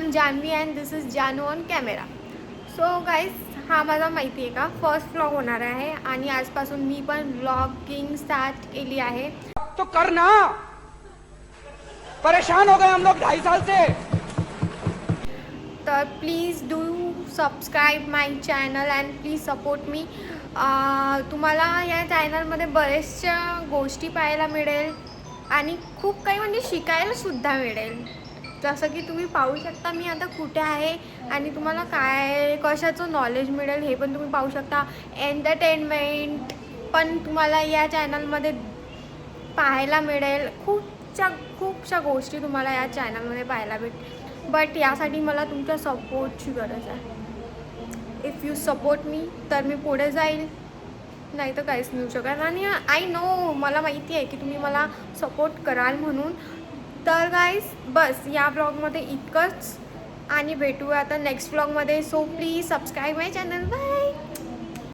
M Janhavi and this is Janu on camera. So guys, हा माझा माहिती आहे का फर्स्ट व्लॉग होणार आहे आणि आजपासून मी पण व्लॉगिंग स्टार्ट केली आहे. तो करना, परेशान हो गए हम लोग 2.5 साल से. तर please do subscribe my channel and please support me. तुम्हाला या चॅनलमध्ये बऱ्याचशा गोष्टी पाहायला मिळेल आणि खूप काही म्हणजे शिकायलासुद्धा मिळेल. जसं की तुम्ही पाहू शकता मी आता कुठे आहे आणि तुम्हाला काय कशाचं नॉलेज मिळेल हे पण तुम्ही पाहू शकता. एंटरटेनमेंट पण तुम्हाला या चॅनलमध्ये पाहायला मिळेल. खूपशा गोष्टी तुम्हाला या चॅनलमध्ये पाहायला भेटेल. बट यासाठी मला तुमच्या सपोर्टची गरज आहे. इफ यू सपोर्ट मी तर मी पुढे जाईल, नाही तर काहीच नाही होऊ शकत. आणि आय नो, मला माहिती आहे की तुम्ही मला सपोर्ट कराल म्हणून. तर गाईज, बस या ब्लॉगमध्ये इतकंच आणि भेटूया आता नेक्स्ट ब्लॉगमध्ये. So please subscribe my channel. Bye.